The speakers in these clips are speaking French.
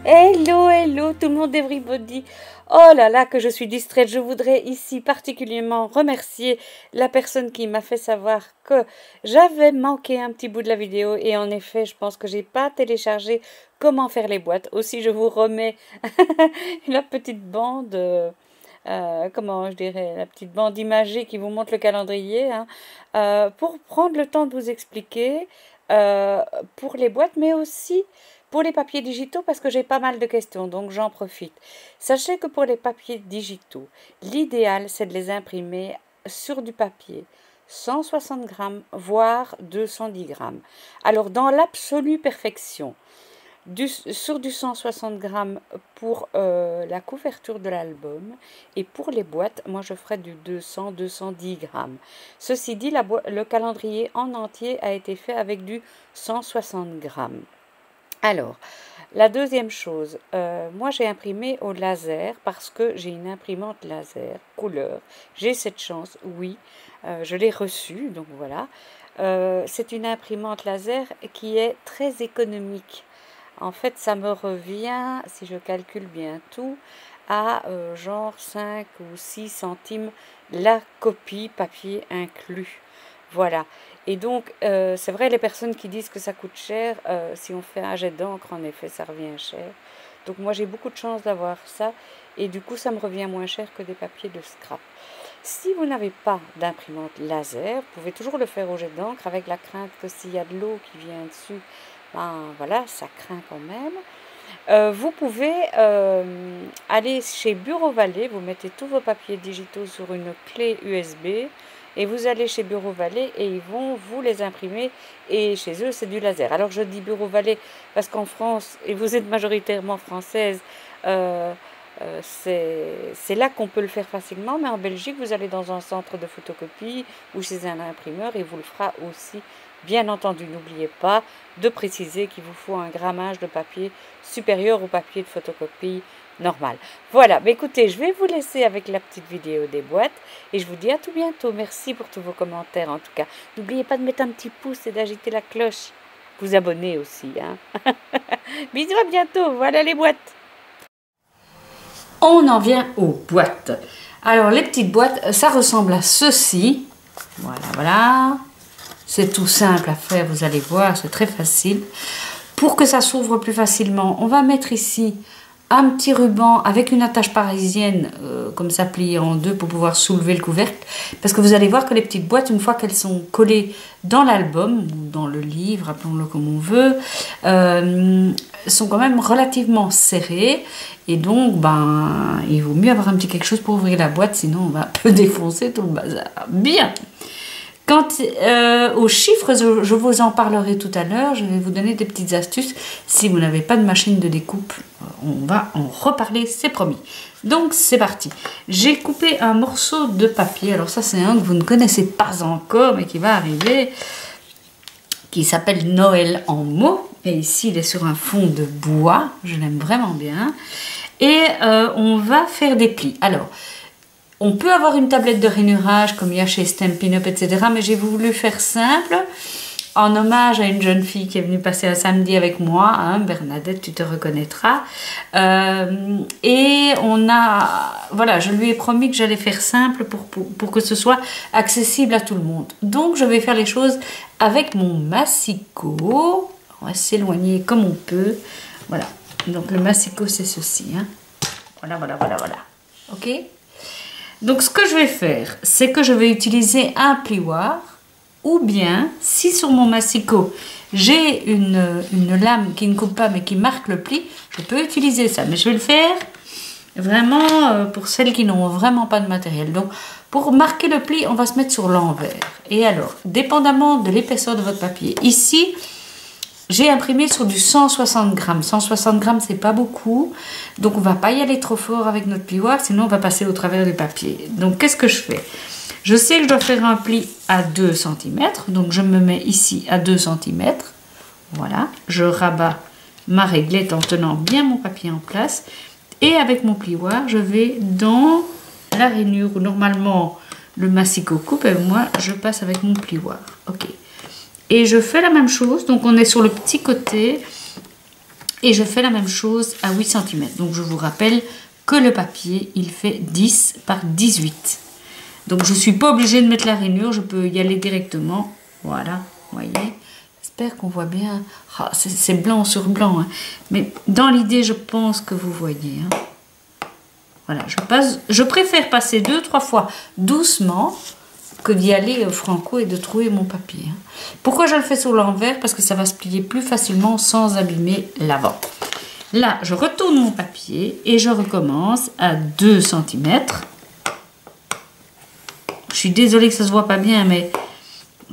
Hello, hello tout le monde, everybody. Oh là là, que je suis distraite. Je voudrais ici particulièrement remercier la personne qui m'a fait savoir que j'avais manqué un petit bout de la vidéo. Et en effet, je pense que j'ai pas téléchargé comment faire les boîtes. Aussi, je vous remets la petite bande, comment je dirais, la petite bande imagée qui vous montre le calendrier, hein, pour prendre le temps de vous expliquer pour les boîtes, mais aussi pour les papiers digitaux, parce que j'ai pas mal de questions, donc j'en profite. Sachez que pour les papiers digitaux, l'idéal, c'est de les imprimer sur du papier 160 grammes, voire 210 grammes. Alors, dans l'absolue perfection, sur du 160 grammes pour la couverture de l'album, et pour les boîtes, moi je ferai du 200-210 grammes. Ceci dit, le calendrier en entier a été fait avec du 160 grammes. Alors, la deuxième chose, moi j'ai imprimé au laser parce que j'ai une imprimante laser couleur. J'ai cette chance, oui, je l'ai reçue, donc voilà. C'est une imprimante laser qui est très économique. En fait, ça me revient, si je calcule bien tout, à genre 5 ou 6 centimes la copie, papier inclus. Voilà. Et donc, c'est vrai, les personnes qui disent que ça coûte cher, si on fait un jet d'encre, en effet, ça revient cher. Donc, moi, j'ai beaucoup de chance d'avoir ça. Et du coup, ça me revient moins cher que des papiers de scrap. Si vous n'avez pas d'imprimante laser, vous pouvez toujours le faire au jet d'encre avec la crainte que s'il y a de l'eau qui vient dessus, ben voilà, ça craint quand même. Vous pouvez aller chez Bureau Vallée, vous mettez tous vos papiers digitaux sur une clé USB et vous allez chez Bureau Vallée et ils vont vous les imprimer et chez eux c'est du laser. Alors je dis Bureau Vallée parce qu'en France, et vous êtes majoritairement française, c'est là qu'on peut le faire facilement, mais en Belgique vous allez dans un centre de photocopie ou chez un imprimeur et vous le fera aussi. Bien entendu, n'oubliez pas de préciser qu'il vous faut un grammage de papier supérieur au papier de photocopie normal. Voilà, mais écoutez, je vais vous laisser avec la petite vidéo des boîtes et je vous dis à tout bientôt. Merci pour tous vos commentaires en tout cas. N'oubliez pas de mettre un petit pouce et d'agiter la cloche. Vous abonner aussi, hein. Bisous, à bientôt. Voilà les boîtes. On en vient aux boîtes. Alors, les petites boîtes, ça ressemble à ceci. Voilà, voilà. C'est tout simple à faire, vous allez voir, c'est très facile. Pour que ça s'ouvre plus facilement, on va mettre ici un petit ruban avec une attache parisienne, comme ça plié en deux pour pouvoir soulever le couvercle. Parce que vous allez voir que les petites boîtes, une fois qu'elles sont collées dans l'album, ou dans le livre, appelons-le comme on veut, sont quand même relativement serrées. Et donc, ben, il vaut mieux avoir un petit quelque chose pour ouvrir la boîte, sinon on va un peu défoncer tout le bazar. Bien! Quant aux chiffres, je vous en parlerai tout à l'heure. Je vais vous donner des petites astuces. Si vous n'avez pas de machine de découpe, on va en reparler, c'est promis. Donc, c'est parti. J'ai coupé un morceau de papier. Alors ça, c'est un que vous ne connaissez pas encore, mais qui va arriver, qui s'appelle Noël en mots. Et ici, il est sur un fond de bois. Je l'aime vraiment bien. Et on va faire des plis. Alors, on peut avoir une tablette de rainurage comme il y a chez Stampin' Up, etc. Mais j'ai voulu faire simple, en hommage à une jeune fille qui est venue passer un samedi avec moi, hein, Bernadette, tu te reconnaîtras. Et on a, voilà, je lui ai promis que j'allais faire simple pour que ce soit accessible à tout le monde. Donc je vais faire les choses avec mon massicot. On va s'éloigner comme on peut. Voilà, donc le massicot c'est ceci. Hein. Voilà, voilà, voilà, voilà. Ok ? Donc ce que je vais faire, c'est que je vais utiliser un plioir ou bien, si sur mon massicot, j'ai une lame qui ne coupe pas mais qui marque le pli, je peux utiliser ça. Mais je vais le faire vraiment pour celles qui n'ont vraiment pas de matériel. Donc pour marquer le pli, on va se mettre sur l'envers. Et alors, dépendamment de l'épaisseur de votre papier, ici, j'ai imprimé sur du 160 grammes. 160 grammes, c'est pas beaucoup. Donc, on va pas y aller trop fort avec notre plioir, sinon on va passer au travers du papier. Donc, qu'est-ce que je fais? Je sais que je dois faire un pli à 2 cm. Donc, je me mets ici à 2 cm. Voilà. Je rabats ma réglette en tenant bien mon papier en place. Et avec mon plioir, je vais dans la rainure où normalement le massicot coupe et moi je passe avec mon plioir. Ok. Et je fais la même chose, donc on est sur le petit côté et je fais la même chose à 8 cm. Donc je vous rappelle que le papier il fait 10 par 18. Donc je ne suis pas obligée de mettre la rainure, je peux y aller directement. Voilà, vous voyez. J'espère qu'on voit bien. Ah, c'est blanc sur blanc, hein. Mais dans l'idée je pense que vous voyez. Hein. Voilà, je préfère passer 2-3 fois doucement que d'y aller franco et de trouver mon papier. Hein. Pourquoi je le fais sur l'envers? Parce que ça va se plier plus facilement sans abîmer l'avant. Là, je retourne mon papier et je recommence à 2 cm. Je suis désolée que ça se voit pas bien, mais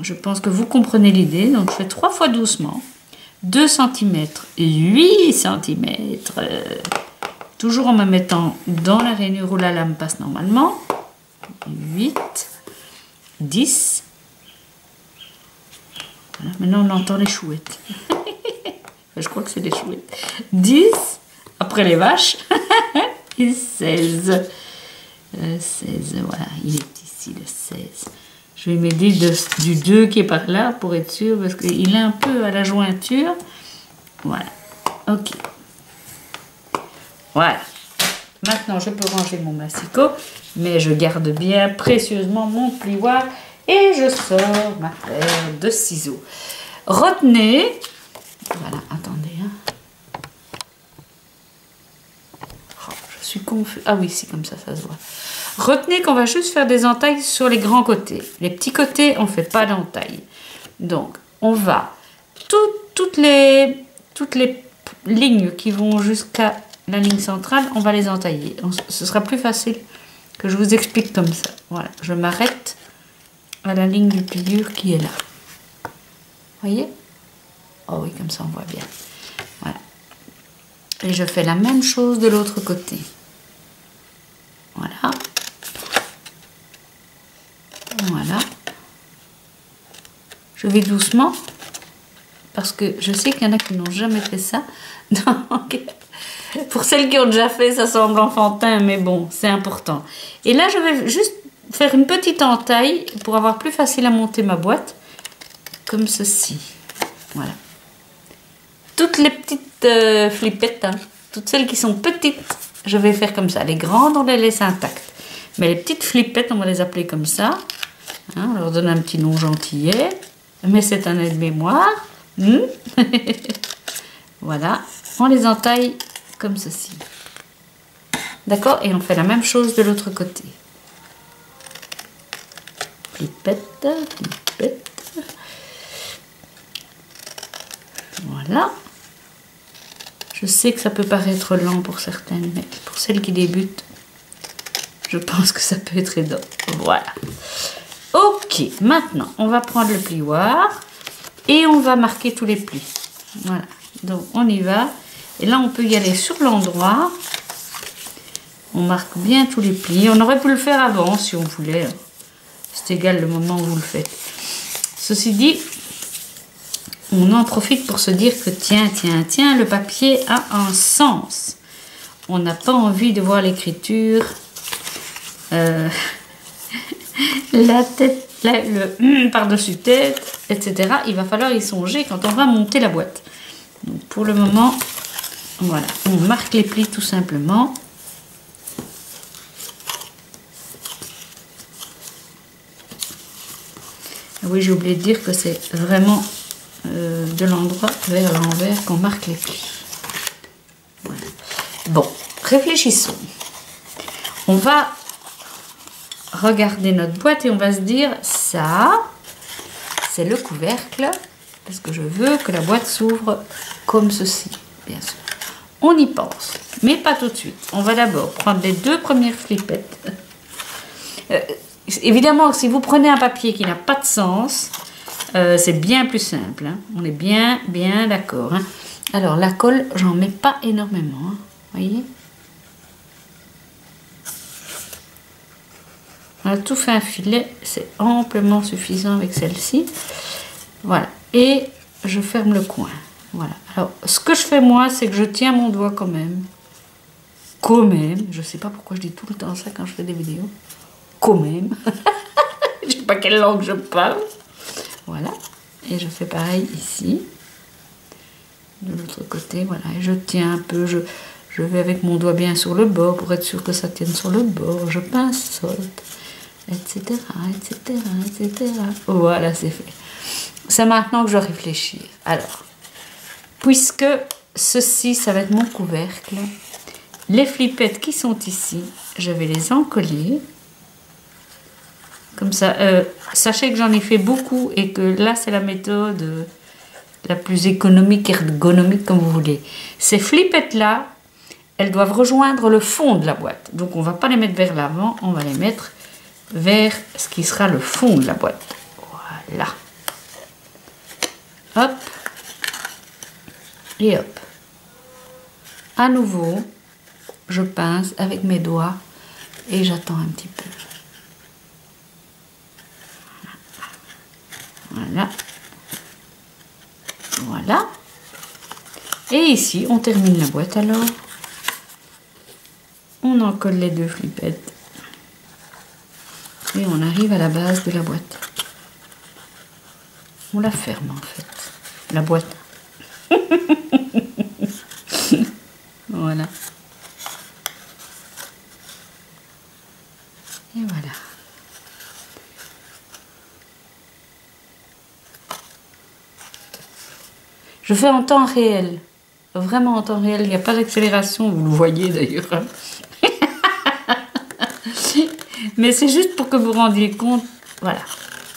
je pense que vous comprenez l'idée. Donc, je fais 3 fois doucement. 2 cm, 8 cm. Toujours en me mettant dans la rainure où la lame passe normalement. 8, 10. Voilà, maintenant on entend les chouettes. Je crois que c'est des chouettes. 10, après les vaches. Et 16. 16, voilà, il est ici le 16. Je vais m'aider du 2 qui est par là pour être sûr, parce qu'il est un peu à la jointure. Voilà, ok. Voilà. Maintenant, je peux ranger mon massicot, mais je garde bien précieusement mon plioir et je sors ma paire de ciseaux. Retenez, voilà, attendez. Hein. Oh, je suis confus. Ah oui, c'est comme ça se voit. Retenez qu'on va juste faire des entailles sur les grands côtés. Les petits côtés, on ne fait pas d'entailles. Donc, on va toutes les lignes qui vont jusqu'à la ligne centrale, on va les entailler. Ce sera plus facile que je vous explique comme ça. Voilà, je m'arrête à la ligne du pliure qui est là. Voyez? Oh oui, comme ça on voit bien. Voilà. Et je fais la même chose de l'autre côté. Voilà. Voilà. Je vais doucement parce que je sais qu'il y en a qui n'ont jamais fait ça. Donc, pour celles qui ont déjà fait, ça semble enfantin, mais bon, c'est important. Et là, je vais juste faire une petite entaille pour avoir plus facile à monter ma boîte, comme ceci. Voilà. Toutes les petites flippettes, hein, toutes celles qui sont petites, je vais faire comme ça. Les grandes, on les laisse intactes. Mais les petites flippettes, on va les appeler comme ça. Hein, on leur donne un petit nom gentillet. Mais c'est un aide-mémoire. Voilà. On les entaille comme ceci. D'accord? Et on fait la même chose de l'autre côté. Flippette, flippette. Voilà. Je sais que ça peut paraître lent pour certaines, mais pour celles qui débutent, je pense que ça peut être aidant. Voilà. Ok, maintenant, on va prendre le plioir et on va marquer tous les plis. Voilà. Donc, on y va. Et là, on peut y aller sur l'endroit. On marque bien tous les plis. On aurait pu le faire avant si on voulait. C'est égal le moment où vous le faites. Ceci dit, on en profite pour se dire que tiens, le papier a un sens. On n'a pas envie de voir l'écriture, la tête, le par-dessus tête, etc. Il va falloir y songer quand on va monter la boîte. Donc pour le moment, voilà, on marque les plis tout simplement. Oui, j'ai oublié de dire que c'est vraiment de l'endroit vers l'envers qu'on marque les plis. Voilà. Bon, réfléchissons. On va regarder notre boîte et on va se dire, ça, c'est le couvercle, parce que je veux que la boîte s'ouvre comme ceci, bien sûr. On y pense, mais pas tout de suite. On va d'abord prendre les deux premières flippettes. Évidemment, si vous prenez un papier qui n'a pas de sens, c'est bien plus simple. Hein. On est bien d'accord. Hein. Alors, la colle, j'en mets pas énormément. Hein. Voyez? On a tout fait un filet. C'est amplement suffisant avec celle-ci. Voilà. Et je ferme le coin. Voilà. Alors, ce que je fais moi, c'est que je tiens mon doigt quand même. Quand même. Je sais pas pourquoi je dis tout le temps ça quand je fais des vidéos. Quand même. Je sais pas quelle langue je parle. Voilà. Et je fais pareil ici. De l'autre côté, voilà. Et je tiens un peu, je vais avec mon doigt bien sur le bord pour être sûr que ça tienne sur le bord. Je pinceaute, etc., etc., etc. Voilà, c'est fait. C'est maintenant que je réfléchis. Alors, puisque ceci, ça va être mon couvercle, les flippettes qui sont ici, je vais les encoller. Comme ça, sachez que j'en ai fait beaucoup et que là, c'est la méthode la plus économique, ergonomique, comme vous voulez. Ces flippettes-là, elles doivent rejoindre le fond de la boîte. Donc, on ne va pas les mettre vers l'avant, on va les mettre vers ce qui sera le fond de la boîte. Voilà. Hop. Et hop. À nouveau, je pince avec mes doigts et j'attends un petit peu. Voilà. Voilà. Et ici, on termine la boîte alors. On en colle les deux flippettes. Et on arrive à la base de la boîte. On la ferme en fait. La boîte. Voilà. Et voilà. Je fais en temps réel. Vraiment en temps réel. Il n'y a pas d'accélération. Vous le voyez d'ailleurs. Mais c'est juste pour que vous rendiez compte, voilà,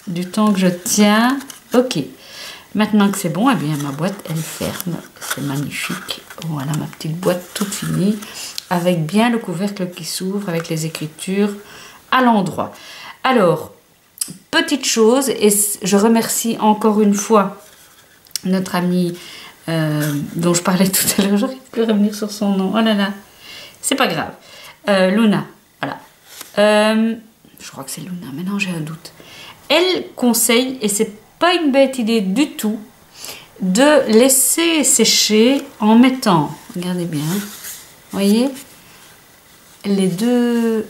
du temps que je tiens. Ok. Maintenant que c'est bon, eh bien ma boîte, elle ferme. C'est magnifique. Voilà ma petite boîte toute finie. Avec bien le couvercle qui s'ouvre, avec les écritures à l'endroit. Alors, petite chose, et je remercie encore une fois notre amie dont je parlais tout à l'heure. J'arrive plus à revenir sur son nom. Oh là là. C'est pas grave. Luna. Voilà. Je crois que c'est Luna, maintenant j'ai un doute. Elle conseille, et c'est pas une bête idée du tout, de laisser sécher en mettant, regardez bien, voyez, les deux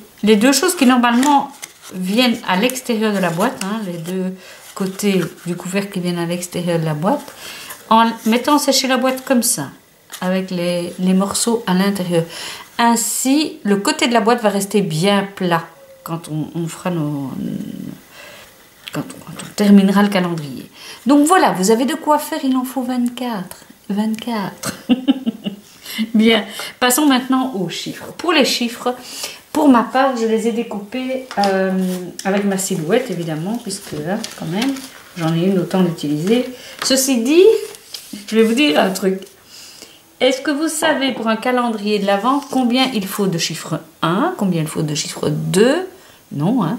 choses qui normalement viennent à l'extérieur de la boîte, hein, les deux côtés du couvercle qui viennent à l'extérieur de la boîte, en mettant sécher la boîte comme ça, avec les morceaux à l'intérieur. Ainsi, le côté de la boîte va rester bien plat quand on fera quand on terminera le calendrier. Donc voilà, vous avez de quoi faire, il en faut 24. 24. Bien, passons maintenant aux chiffres. Pour les chiffres, pour ma part, je les ai découpés avec ma silhouette, évidemment, puisque là, quand même, j'en ai une autant d'utiliser. Ceci dit, je vais vous dire un truc. Est-ce que vous savez pour un calendrier de l'Avent combien il faut de chiffre 1, combien il faut de chiffre 2? Non, hein?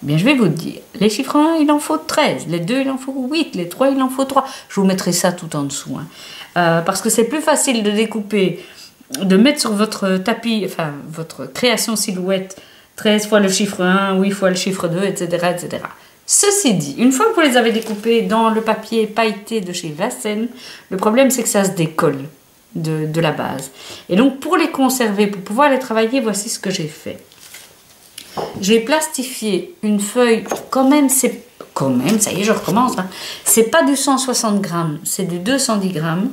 Bien, je vais vous le dire. Les chiffres 1, il en faut 13. Les 2, il en faut 8. Les 3, il en faut 3. Je vous mettrai ça tout en dessous. Hein. Parce que c'est plus facile de découper, de mettre sur votre tapis, enfin, votre création silhouette, 13 fois le chiffre 1, 8 fois le chiffre 2, etc., etc. Ceci dit, une fois que vous les avez découpés dans le papier pailleté de chez Vassen, le problème, c'est que ça se décolle de la base. Et donc, pour les conserver, pour pouvoir les travailler, voici ce que j'ai fait. J'ai plastifié une feuille, quand même, ça y est, je recommence. Hein. C'est pas du 160 grammes, c'est du 210 grammes.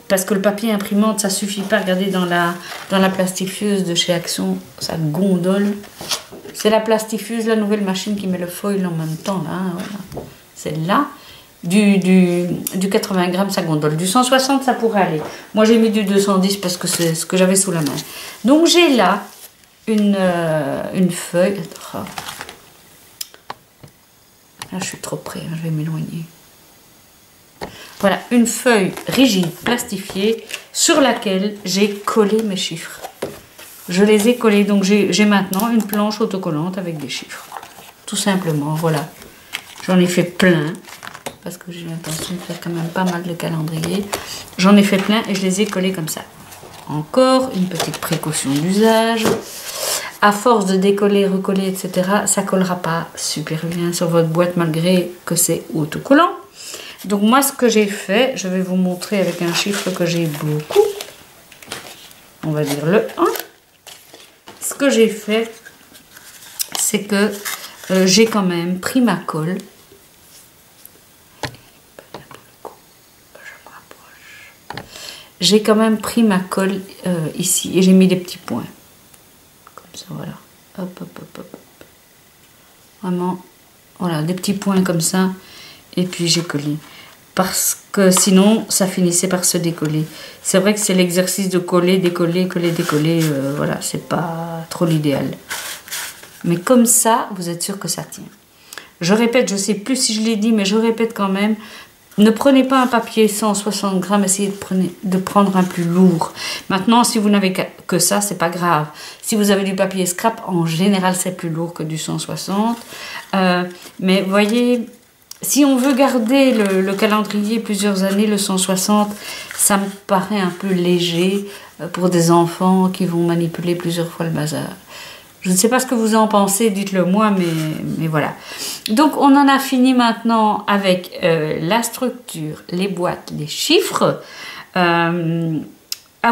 Parce que le papier imprimante, ça suffit pas. Regardez dans la plastifieuse de chez Action, ça gondole. C'est la plastifieuse, la nouvelle machine qui met le foil en même temps. Là, voilà. Celle-là. Du 80 grammes, ça gondole. Du 160, ça pourrait aller. Moi, j'ai mis du 210 parce que c'est ce que j'avais sous la main. Donc, j'ai là une feuille. Oh. Là, je suis trop près, hein, je vais m'éloigner. Voilà, une feuille rigide, plastifiée, sur laquelle j'ai collé mes chiffres. Je les ai collés, donc j'ai maintenant une planche autocollante avec des chiffres. Tout simplement, voilà. J'en ai fait plein, parce que j'ai l'intention de faire quand même pas mal de calendriers. J'en ai fait plein et je les ai collés comme ça. Encore une petite précaution d'usage. À force de décoller, recoller, etc., ça ne collera pas super bien sur votre boîte malgré que c'est autocollant. Donc moi, ce que j'ai fait, je vais vous montrer avec un chiffre que j'ai beaucoup. On va dire le 1. Ce que j'ai fait, c'est que j'ai quand même pris ma colle. J'ai quand même pris ma colle ici et j'ai mis des petits points. Comme ça, voilà. Hop, hop, hop, hop. Vraiment, voilà, des petits points comme ça. Et puis j'ai collé. Parce que sinon, ça finissait par se décoller. C'est vrai que c'est l'exercice de coller, décoller, coller, décoller. Voilà, c'est pas trop l'idéal. Mais comme ça, vous êtes sûr que ça tient. Je répète, je sais plus si je l'ai dit, mais je répète quand même. Ne prenez pas un papier 160 grammes, essayez de prendre un plus lourd. Maintenant, si vous n'avez que ça, c'est pas grave. Si vous avez du papier scrap, en général, c'est plus lourd que du 160. Mais voyez, si on veut garder le calendrier plusieurs années, le 160, ça me paraît un peu léger pour des enfants qui vont manipuler plusieurs fois le bazar. Je ne sais pas ce que vous en pensez, dites-le moi, mais voilà. Donc, on en a fini maintenant avec la structure, les boîtes, les chiffres. Ah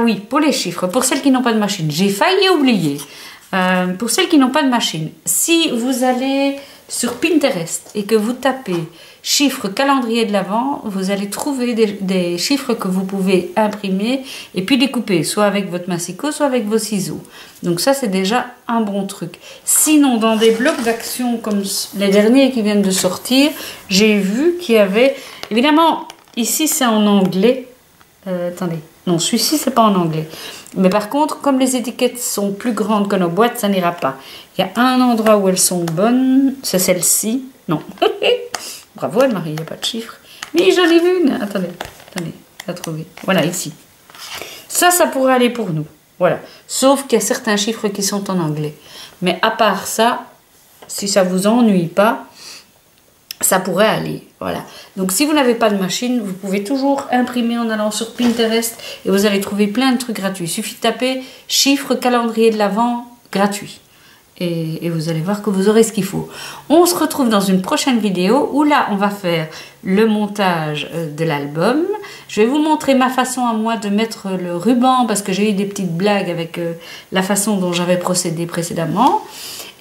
oui, pour les chiffres, pour celles qui n'ont pas de machine, j'ai failli oublier. Pour celles qui n'ont pas de machine, si vous allez sur Pinterest et que vous tapez chiffres calendrier de l'Avent, vous allez trouver des chiffres que vous pouvez imprimer et puis découper, soit avec votre massicot, soit avec vos ciseaux. Donc ça, c'est déjà un bon truc. Sinon, dans des blocs d'action comme les derniers qui viennent de sortir, j'ai vu qu'il y avait... Évidemment, ici, c'est en anglais. Attendez. Non, celui-ci, c'est pas en anglais. Mais par contre, comme les étiquettes sont plus grandes que nos boîtes, ça n'ira pas. Il y a un endroit où elles sont bonnes. C'est celle-ci. Non. Bravo Anne-Marie, il n'y a pas de chiffres. Mais j'en ai vu une. Attendez, la trouver. Voilà, ici. Ça pourrait aller pour nous. Voilà. Sauf qu'il y a certains chiffres qui sont en anglais. Mais à part ça, si ça ne vous ennuie pas, ça pourrait aller. Voilà. Donc si vous n'avez pas de machine, vous pouvez toujours imprimer en allant sur Pinterest et vous allez trouver plein de trucs gratuits. Il suffit de taper chiffres calendrier de l'Avent gratuit. Et vous allez voir que vous aurez ce qu'il faut. On se retrouve dans une prochaine vidéo où là, on va faire le montage de l'album. Je vais vous montrer ma façon à moi de mettre le ruban parce que j'ai eu des petites blagues avec la façon dont j'avais procédé précédemment.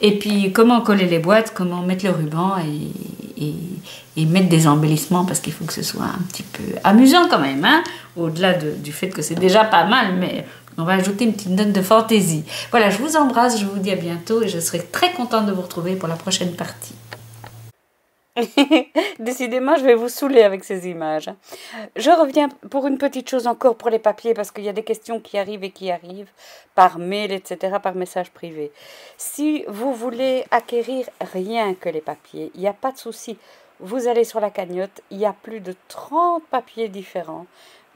Et puis, comment coller les boîtes, comment mettre le ruban et mettre des embellissements parce qu'il faut que ce soit un petit peu amusant quand même. Hein, au-delà du fait que c'est déjà pas mal, mais... on va ajouter une petite note de fantaisie. Voilà, je vous embrasse, je vous dis à bientôt et je serai très contente de vous retrouver pour la prochaine partie. Décidément, je vais vous saouler avec ces images. Je reviens pour une petite chose encore pour les papiers, parce qu'il y a des questions qui arrivent et qui arrivent par mail, etc., par message privé. Si vous voulez acquérir rien que les papiers, il n'y a pas de souci. Vous allez sur la cagnotte, il y a plus de 30 papiers différents.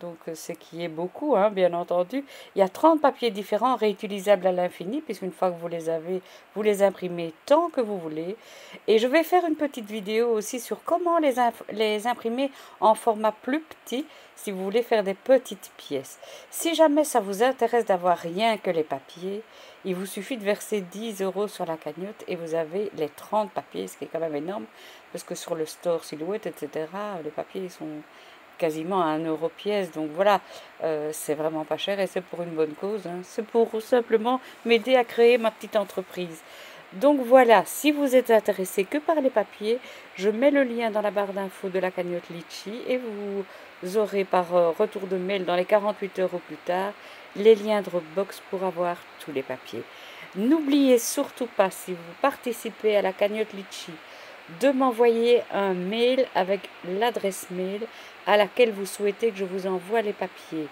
Donc, ce qui est beaucoup, hein, bien entendu. Il y a 30 papiers différents, réutilisables à l'infini, puisqu'une fois que vous les avez, vous les imprimez tant que vous voulez. Et je vais faire une petite vidéo aussi sur comment les imprimer en format plus petit, si vous voulez faire des petites pièces. Si jamais ça vous intéresse d'avoir rien que les papiers, il vous suffit de verser 10 € sur la cagnotte et vous avez les 30 papiers, ce qui est quand même énorme, parce que sur le store Silhouette, etc., les papiers sont... quasiment à 1 € pièce, donc voilà, c'est vraiment pas cher et c'est pour une bonne cause, hein. C'est pour simplement m'aider à créer ma petite entreprise. Donc voilà, si vous êtes intéressé que par les papiers, je mets le lien dans la barre d'infos de la cagnotte Litchi et vous aurez par retour de mail dans les 48 heures au plus tard les liens Dropbox pour avoir tous les papiers. N'oubliez surtout pas, si vous participez à la cagnotte Litchi, de m'envoyer un mail avec l'adresse mail à laquelle vous souhaitez que je vous envoie les papiers.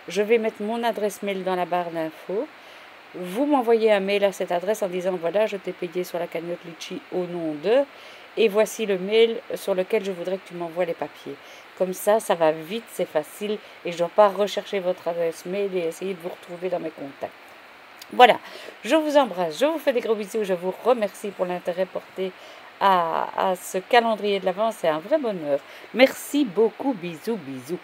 Je vais mettre mon adresse mail dans la barre d'infos. Vous m'envoyez un mail à cette adresse en disant voilà, je t'ai payé sur la cagnotte Litchi au nom de, et voici le mail sur lequel je voudrais que tu m'envoies les papiers. Comme ça va vite, c'est facile et je ne dois pas rechercher votre adresse mail et essayer de vous retrouver dans mes contacts. Voilà, je vous embrasse, je vous fais des gros bisous, je vous remercie pour l'intérêt porté à ce calendrier de l'Avent, c'est un vrai bonheur. Merci beaucoup, bisous, bisous.